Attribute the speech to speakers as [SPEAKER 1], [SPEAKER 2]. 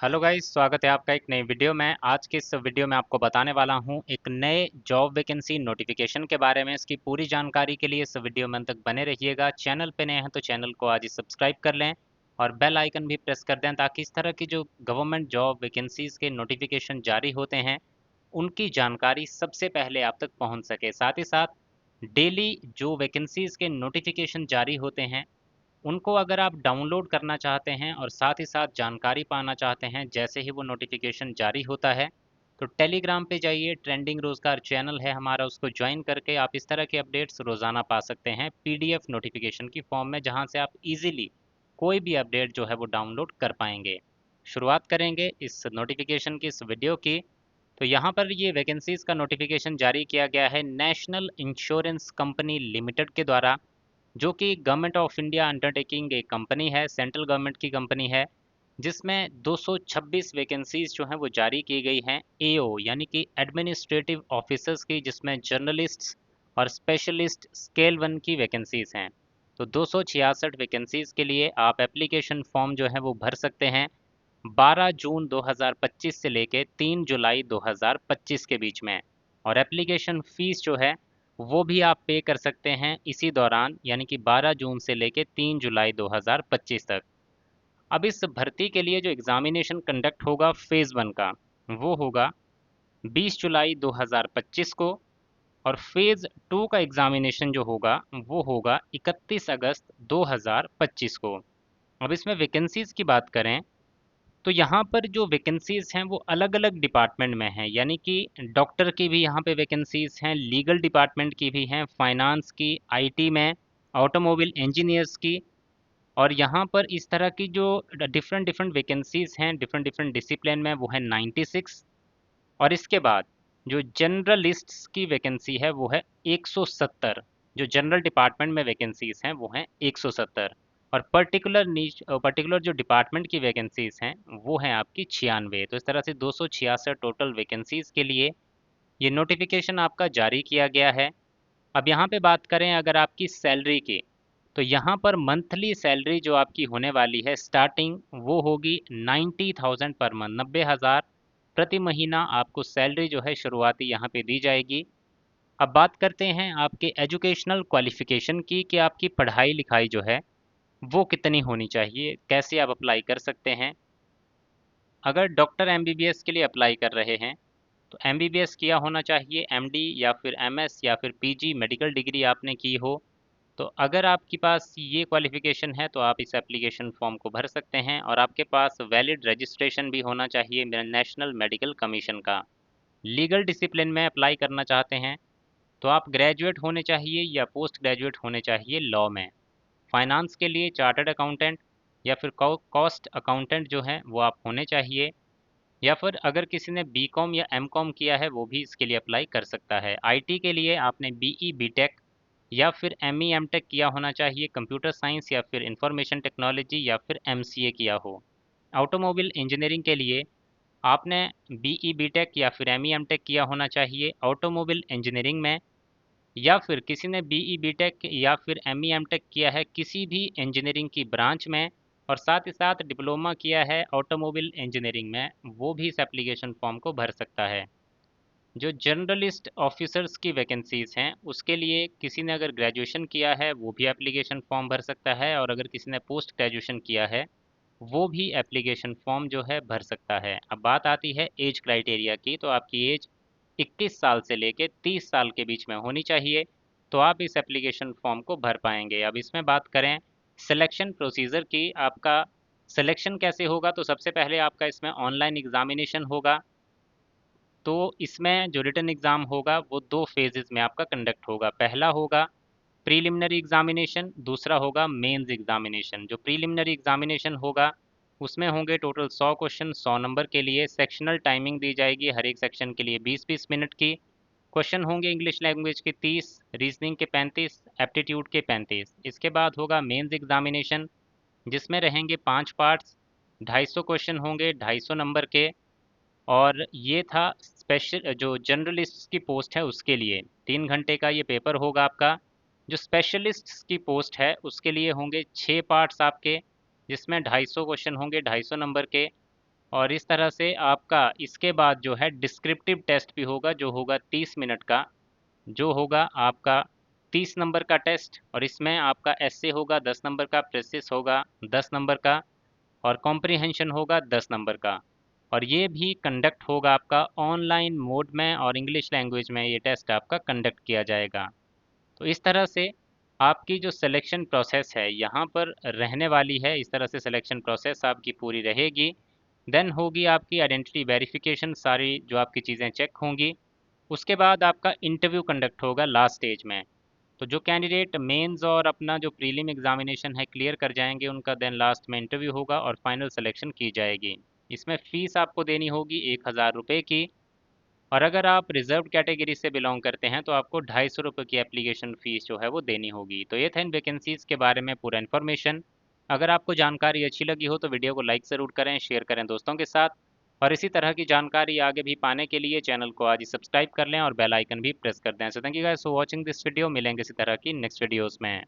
[SPEAKER 1] Hello guys, स्वागत है आपका एक नई वीडियो में। आज के इस वीडियो में आपको बताने वाला हूं एक नए जॉब वैकेंसी नोटिफिकेशन के बारे में। इसकी पूरी जानकारी के लिए इस वीडियो में अंत तक बने रहिएगा। चैनल पे नए हैं तो चैनल को आज ही सब्सक्राइब कर लें और बेल आइकन भी प्रेस कर दें ताकि इस तरह की जो गवर्नमेंट जॉब वैकेंसीज के नोटिफिकेशन जारी होते हैं उनकी जानकारी सबसे पहले आप तक पहुँच सके। साथ ही साथ डेली जो वैकेंसीज के नोटिफिकेशन जारी होते हैं उनको अगर आप डाउनलोड करना चाहते हैं और साथ ही साथ जानकारी पाना चाहते हैं जैसे ही वो नोटिफिकेशन जारी होता है, तो टेलीग्राम पे जाइए। ट्रेंडिंग रोजगार चैनल है हमारा, उसको ज्वाइन करके आप इस तरह के अपडेट्स रोज़ाना पा सकते हैं पीडीएफ नोटिफिकेशन की फॉर्म में, जहां से आप इजीली कोई भी अपडेट जो है वो डाउनलोड कर पाएंगे। शुरुआत करेंगे इस नोटिफिकेशन की, इस वीडियो की। तो यहाँ पर ये वैकेंसीज का नोटिफिकेशन जारी किया गया है नेशनल इंश्योरेंस कंपनी लिमिटेड के द्वारा, जो कि गवर्नमेंट ऑफ इंडिया अंडरटेकिंग एक कंपनी है, सेंट्रल गवर्नमेंट की कंपनी है, जिसमें 226 वैकेंसीज जो हैं वो जारी की गई हैं एओ यानी कि एडमिनिस्ट्रेटिव ऑफिसर्स की, जिसमें जर्नलिस्ट्स और स्पेशलिस्ट स्केल 1 की वैकेंसीज हैं। तो 266 वैकेंसीज के लिए आप एप्लीकेशन फॉर्म जो है वो भर सकते हैं 12 जून 2025 से लेके 3 जुलाई 2025 के बीच में। और एप्लीकेशन फ़ीस जो है वो भी आप पे कर सकते हैं इसी दौरान, यानी कि 12 जून से लेके 3 जुलाई 2025 तक। अब इस भर्ती के लिए जो एग्ज़ामिनेशन कंडक्ट होगा फ़ेज़ 1 का, वो होगा 20 जुलाई 2025 को। और फ़ेज़ 2 का एग्ज़ामिनेशन जो होगा वो होगा 31 अगस्त 2025 को। अब इसमें वैकेंसीज़ की बात करें तो यहाँ पर जो वैकेंसीज हैं वो अलग अलग डिपार्टमेंट में हैं, यानी कि डॉक्टर की भी यहाँ पे वैकेंसीज हैं, लीगल डिपार्टमेंट की भी हैं, फाइनेंस की, आईटी में, ऑटोमोबाइल इंजीनियर्स की। और यहाँ पर इस तरह की जो डिफरेंट डिफरेंट वैकेंसीज हैं डिफरेंट डिफरेंट डिसिप्लिन में, वो है 96। और इसके बाद जो जनरलिस्ट्स की वैकेंसी है वो है 170। जो जनरल डिपार्टमेंट में वैकेंसीज हैं वो हैं 170। और पर्टिकुलर जो डिपार्टमेंट की वैकेंसीज हैं वो हैं आपकी 96। तो इस तरह से 266 टोटल वैकेंसीज के लिए ये नोटिफिकेशन आपका जारी किया गया है। अब यहाँ पे बात करें अगर आपकी सैलरी की, तो यहाँ पर मंथली सैलरी जो आपकी होने वाली है स्टार्टिंग, वो होगी 90,000 पर मंथ, 90,000 प्रति महीना आपको सैलरी जो है शुरुआती यहाँ पे दी जाएगी। अब बात करते हैं आपके एजुकेशनल क्वालिफिकेशन की, कि आपकी पढ़ाई लिखाई जो है वो कितनी होनी चाहिए, कैसे आप अप्लाई कर सकते हैं। अगर डॉक्टर एमबीबीएस के लिए अप्लाई कर रहे हैं तो एमबीबीएस किया होना चाहिए, एमडी या फिर एमएस या फिर पीजी मेडिकल डिग्री आपने की हो। तो अगर आपके पास ये क्वालिफिकेशन है तो आप इस एप्लीकेशन फॉर्म को भर सकते हैं। और आपके पास वैलिड रजिस्ट्रेशन भी होना चाहिए नेशनल मेडिकल कमीशन का। लीगल डिसिप्लिन में अप्लाई करना चाहते हैं तो आप ग्रेजुएट होने चाहिए या पोस्ट ग्रेजुएट होने चाहिए लॉ में। फाइनेंस के लिए चार्टर्ड अकाउंटेंट या फिर कॉस्ट अकाउंटेंट जो है वो आप होने चाहिए। या फिर अगर किसी ने बीकॉम या एमकॉम किया है वो भी इसके लिए अप्लाई कर सकता है। आईटी के लिए आपने बीई बीटेक या फिर एमई एमटेक किया होना चाहिए, कंप्यूटर साइंस या फिर इंफॉर्मेशन टेक्नोलॉजी या फिर एमसीए किया हो। ऑटोमोबाइल इंजीनियरिंग के लिए आपने बीई बीटेक या फिर एमई एमटेक किया होना चाहिए ऑटोमोबाइल इंजीनियरिंग में। या फिर किसी ने बीई बीटेक या फिर एमई एमटेक किया है किसी भी इंजीनियरिंग की ब्रांच में और साथ ही साथ डिप्लोमा किया है ऑटोमोबाइल इंजीनियरिंग में, वो भी इस एप्लीकेशन फॉर्म को भर सकता है। जो जर्नलिस्ट ऑफिसर्स की वैकेंसीज हैं उसके लिए किसी ने अगर ग्रेजुएशन किया है वो भी एप्लीकेशन फॉर्म भर सकता है, और अगर किसी ने पोस्ट ग्रेजुएशन किया है वो भी एप्लीकेशन फॉर्म जो है भर सकता है। अब बात आती है एज क्राइटेरिया की, तो आपकी एज 21 साल से लेके 30 साल के बीच में होनी चाहिए, तो आप इस एप्लीकेशन फॉर्म को भर पाएंगे। अब इसमें बात करें सिलेक्शन प्रोसीजर की, आपका सिलेक्शन कैसे होगा, तो सबसे पहले आपका इसमें ऑनलाइन एग्जामिनेशन होगा। तो इसमें जो रिटन एग्ज़ाम होगा वो दो फेजेस में आपका कंडक्ट होगा। पहला होगा प्रीलिमिनरी एग्जामिनेशन, दूसरा होगा मेंस एग्जामिनेशन। जो प्रीलिमिनरी एग्जामिनेशन होगा उसमें होंगे टोटल 100 क्वेश्चन, 100 नंबर के लिए। सेक्शनल टाइमिंग दी जाएगी हर एक सेक्शन के लिए 20-20 मिनट की। क्वेश्चन होंगे इंग्लिश लैंग्वेज के 30, रीजनिंग के 35, एप्टीट्यूड के 35। इसके बाद होगा मेंस एग्जामिनेशन, जिसमें रहेंगे 5 पार्ट्स, 250 क्वेश्चन होंगे 250 नंबर के। और ये था स्पेशल जो जर्नलिस्ट की पोस्ट है उसके लिए 3 घंटे का ये पेपर होगा आपका। जो स्पेशलिस्ट की पोस्ट है उसके लिए होंगे 6 पार्ट्स आपके, जिसमें 250 क्वेश्चन होंगे 250 नंबर के। और इस तरह से आपका इसके बाद जो है डिस्क्रिप्टिव टेस्ट भी होगा, जो होगा 30 मिनट का, जो होगा आपका 30 नंबर का टेस्ट। और इसमें आपका एस्से होगा 10 नंबर का, प्रेसिस होगा 10 नंबर का, और कॉम्प्रिहेंशन होगा 10 नंबर का। और ये भी कंडक्ट होगा आपका ऑनलाइन मोड में, और इंग्लिश लैंग्वेज में ये टेस्ट आपका कंडक्ट किया जाएगा। तो इस तरह से आपकी जो सिलेक्शन प्रोसेस है यहाँ पर रहने वाली है, इस तरह से सिलेक्शन प्रोसेस आपकी पूरी रहेगी। देन होगी आपकी आइडेंटिटी वेरिफिकेशन, सारी जो आपकी चीज़ें चेक होंगी। उसके बाद आपका इंटरव्यू कंडक्ट होगा लास्ट स्टेज में। तो जो कैंडिडेट मेंस और अपना जो प्रीलिम एग्जामिनेशन है क्लियर कर जाएंगे, उनका देन लास्ट में इंटरव्यू होगा और फाइनल सिलेक्शन की जाएगी। इसमें फ़ीस आपको देनी होगी 1000 रुपये की। और अगर आप रिजर्व कैटेगरी से बिलोंग करते हैं तो आपको 250 रुपये की एप्लीकेशन फ़ीस जो है वो देनी होगी। तो ये था इन वैकेंसीज़ के बारे में पूरा इन्फॉर्मेशन। अगर आपको जानकारी अच्छी लगी हो तो वीडियो को लाइक ज़रूर करें, शेयर करें दोस्तों के साथ। और इसी तरह की जानकारी आगे भी पाने के लिए चैनल को आज ही सब्सक्राइब कर लें और बेल आइकन भी प्रेस कर दें। So thank you guys for watching this video. मिलेंगे इसी तरह की नेक्स्ट वीडियोज़ में।